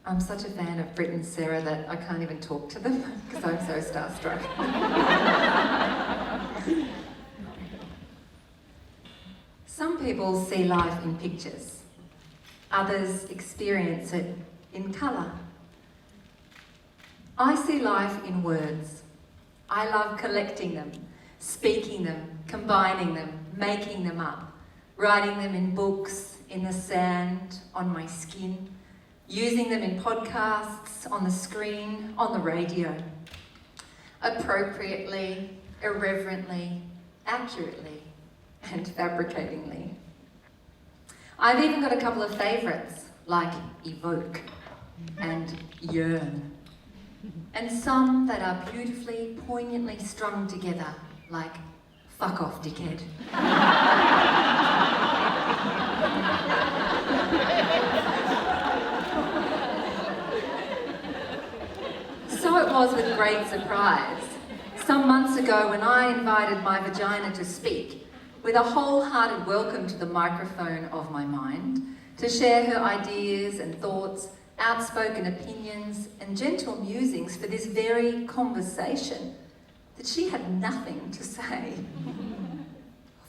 I'm such a fan of Britt and Sarah that I can't even talk to them because I'm so starstruck. Some people see life in pictures. Others experience it in colour. I see life in words. I love collecting them, speaking them, combining them, making them up, writing them in books, in the sand, on my skin, using them in podcasts, on the screen, on the radio. Appropriately, irreverently, accurately, and fabricatingly. I've even got a couple of favourites, like evoke and yearn, and some that are beautifully, poignantly strung together, like fuck off, dickhead. So it was with great surprise, some months ago when I invited my vagina to speak, with a wholehearted welcome to the microphone of my mind, to share her ideas and thoughts, outspoken opinions and gentle musings for this very conversation, that she had nothing to say.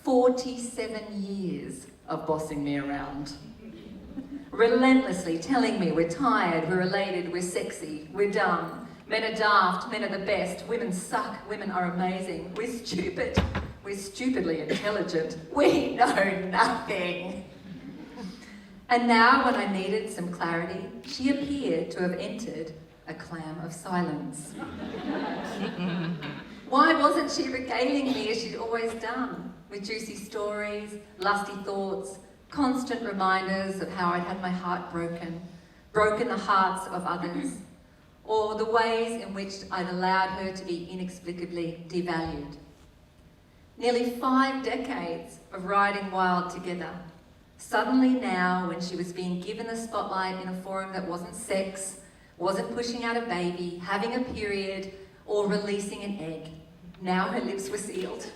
47 years of bossing me around. Relentlessly telling me we're tired, we're elated, we're sexy, we're dumb, men are daft, men are the best, women suck, women are amazing, we're stupid, we're stupidly intelligent, we know nothing. And now, when I needed some clarity, she appeared to have entered a clam of silence. Why wasn't she regaling me as she'd always done, with juicy stories, lusty thoughts, constant reminders of how I'd had my heart broken the hearts of others, or the ways in which I'd allowed her to be inexplicably devalued. Nearly 5 decades of riding wild together. Suddenly now, when she was being given the spotlight in a forum that wasn't sex, wasn't pushing out a baby, having a period, or releasing an egg, now her lips were sealed.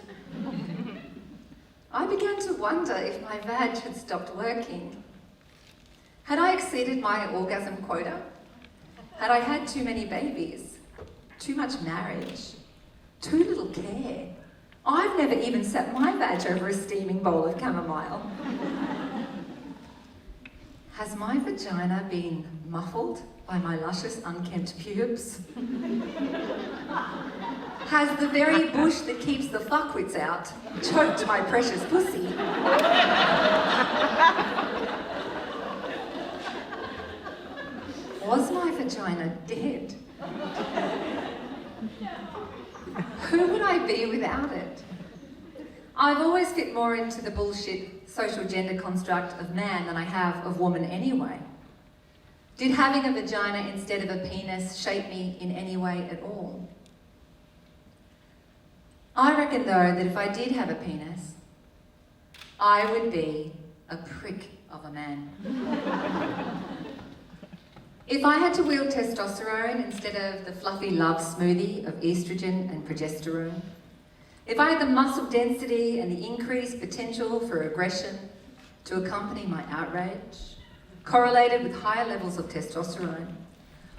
I began to wonder if my vag had stopped working. Had I exceeded my orgasm quota? Had I had too many babies? Too much marriage? Too little care? I've never even sat my vag over a steaming bowl of chamomile. Has my vagina been muffled by my luscious unkempt pubes? Has the very bush that keeps the fuckwits out choked my precious pussy? Was my vagina dead? Who would I be without it? I've always fit more into the bullshit social gender construct of man than I have of woman anyway. Did having a vagina instead of a penis shape me in any way at all? I reckon though that if I did have a penis, I would be a prick of a man. If I had to wield testosterone instead of the fluffy love smoothie of estrogen and progesterone, if I had the muscle density and the increased potential for aggression to accompany my outrage, correlated with higher levels of testosterone,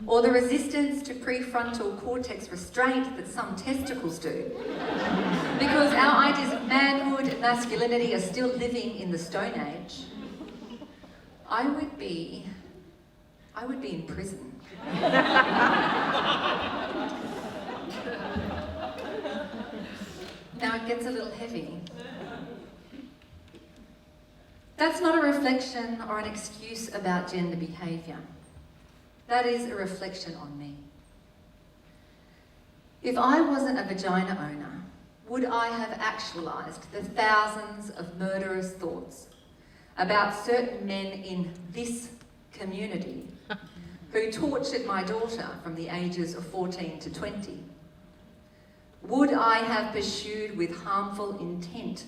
or the resistance to prefrontal cortex restraint that some testicles do, because our ideas of manhood and masculinity are still living in the Stone Age, I would be in prison. Now it gets a little heavy. That's not a reflection or an excuse about gender behaviour. That is a reflection on me. If I wasn't a vagina owner, would I have actualised the thousands of murderous thoughts about certain men in this community who tortured my daughter from the ages of 14 to 20? Would I have pursued with harmful intent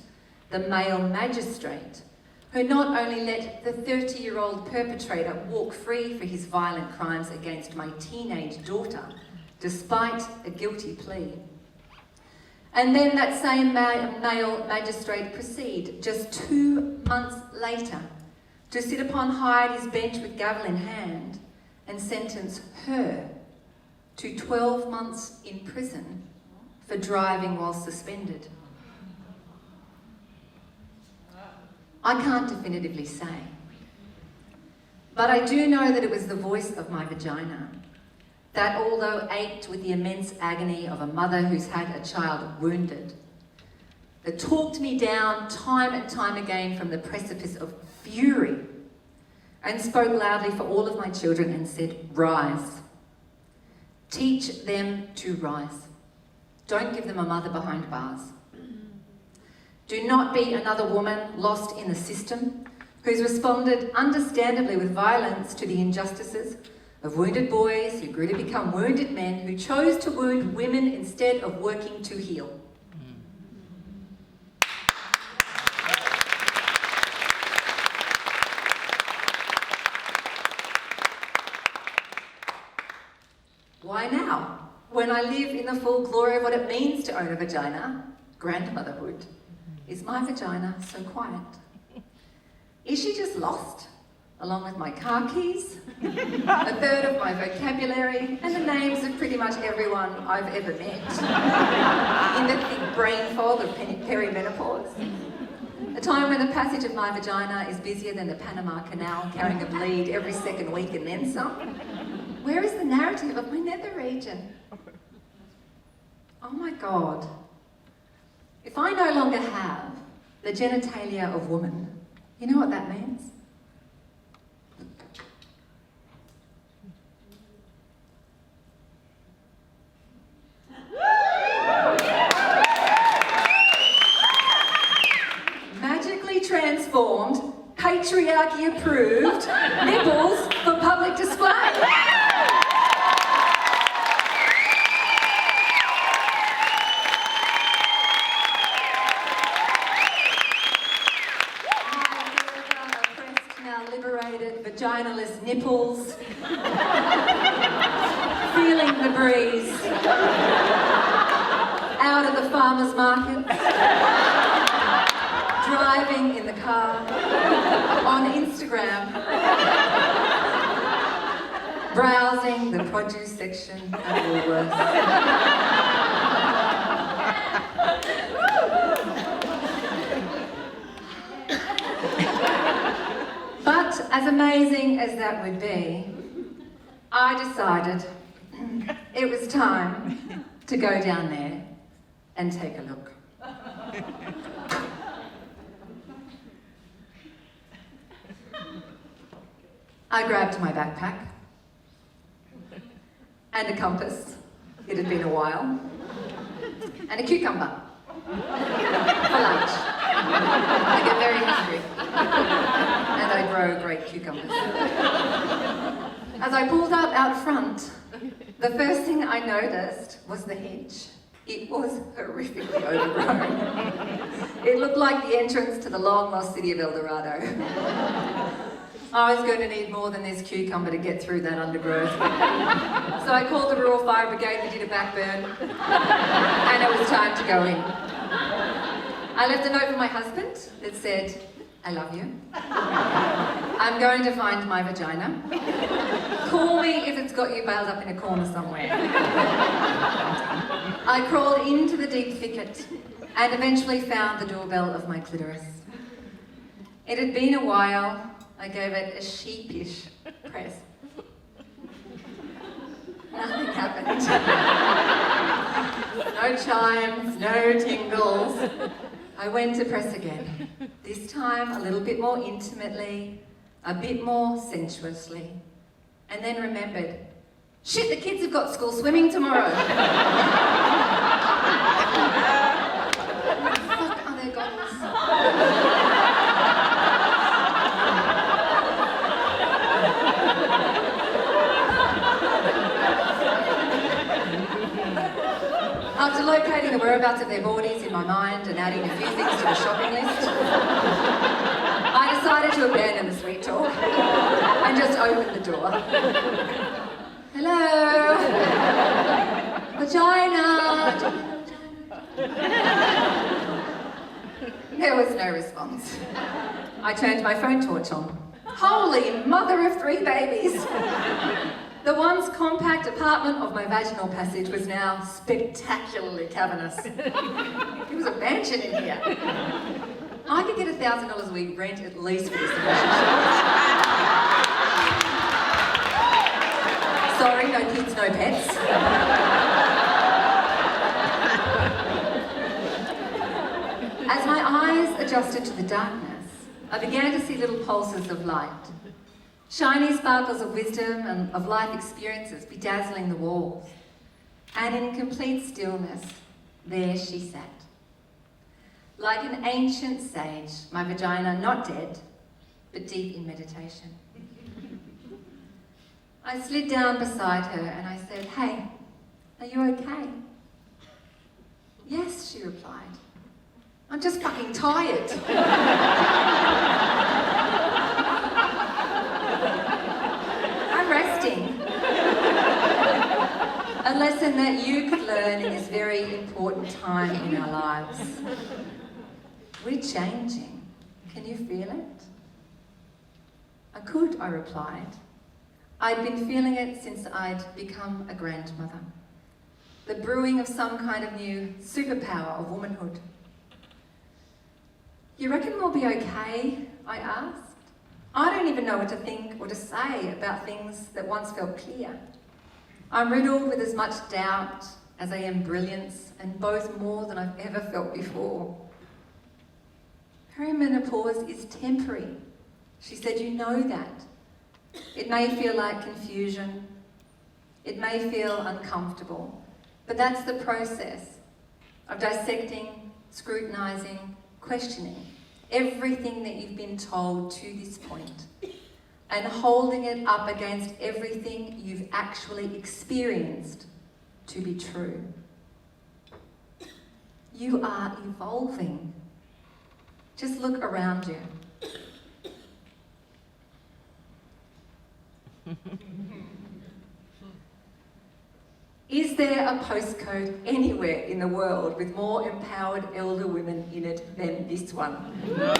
the male magistrate who not only let the 30-year-old perpetrator walk free for his violent crimes against my teenage daughter, despite a guilty plea, and then that same male magistrate proceed just 2 months later to sit upon Heidi's bench with gavel in hand and sentence her to 12 months in prison for driving while suspended? I can't definitively say. But I do know that it was the voice of my vagina that, although ached with the immense agony of a mother who's had a child wounded, that talked me down time and time again from the precipice of fury and spoke loudly for all of my children and said, "Rise. Teach them to rise. Don't give them a mother behind bars. Do not be another woman lost in the system who's responded understandably with violence to the injustices of wounded boys who grew to become wounded men who chose to wound women instead of working to heal." Why now, when I live in the full glory of what it means to own a vagina, grandmotherhood, is my vagina so quiet? Is she just lost, along with my car keys, a third of my vocabulary, and the names of pretty much everyone I've ever met, in the thick brain fog of perimenopause? A time when the passage of my vagina is busier than the Panama Canal, carrying a bleed every second week and then some? Where is the narrative of my nether region? Oh my God. If I no longer have the genitalia of woman, you know what that means? Magically transformed, patriarchy approved nipples for public display. Vaginalist nipples, feeling the breeze, out at the farmer's market, driving in the car, on Instagram, browsing the produce section at Woolworths. But as amazing as that would be, I decided it was time to go down there and take a look. I grabbed my backpack and a compass, it had been a while, and a cucumber for lunch. I get very hungry, and I grow great cucumbers. As I pulled up out front, the first thing I noticed was the hedge. It was horrifically overgrown. It looked like the entrance to the long-lost city of El Dorado. I was going to need more than this cucumber to get through that undergrowth. So I called the rural fire brigade and did a backburn, and it was time to go in. I left a note for my husband that said, "I love you. I'm going to find my vagina. Call me if it's got you bailed up in a corner somewhere." I crawled into the deep thicket and eventually found the doorbell of my clitoris. It had been a while. I gave it a sheepish press. Nothing happened. No chimes, no tingles. I went to press again. This time a little bit more intimately, a bit more sensuously. And then remembered, shit, the kids have got school swimming tomorrow. Where the fuck are their goggles? After locating the whereabouts of their boardies in my mind and adding a few things to the shopping list, I decided to abandon the sweet talk and just open the door. Hello? Vagina? There was no response. I turned my phone torch on Holy mother of three babies! The once compact apartment of my vaginal passage was now spectacularly cavernous. It was a mansion in here. I could get $1,000 a week rent at least for this relationship. Sorry, no kids, no pets. As my eyes adjusted to the darkness, I began to see little pulses of light. Shiny sparkles of wisdom and of life experiences bedazzling the walls. And in complete stillness, there she sat. Like an ancient sage, my vagina not dead, but deep in meditation. I slid down beside her and I said, "Hey, are you okay?" "Yes," she replied. "I'm just fucking tired." Resting. A lesson that you could learn in this very important time in our lives. We're changing. Can you feel it? "I could," I replied. I'd been feeling it since I'd become a grandmother. The brewing of some kind of new superpower of womanhood. "You reckon we'll be okay?" I asked. I don't even know what to think or to say about things that once felt clear. I'm riddled with as much doubt as I am brilliance, and both more than I've ever felt before. "Perimenopause is temporary," she said. "You know that. It may feel like confusion. It may feel uncomfortable, but that's the process of dissecting, scrutinising, questioning everything that you've been told to this point, and holding it up against everything you've actually experienced to be true. You are evolving. Just look around you. Is there a postcode anywhere in the world with more empowered elder women in it than this one? No.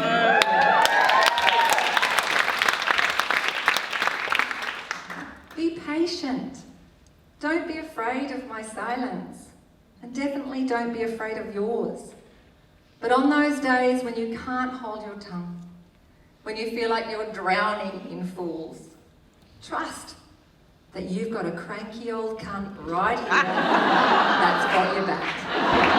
Be patient. Don't be afraid of my silence. And definitely don't be afraid of yours. But on those days when you can't hold your tongue, when you feel like you're drowning in fools, trust that you've got a cranky old cunt right here that's got your back.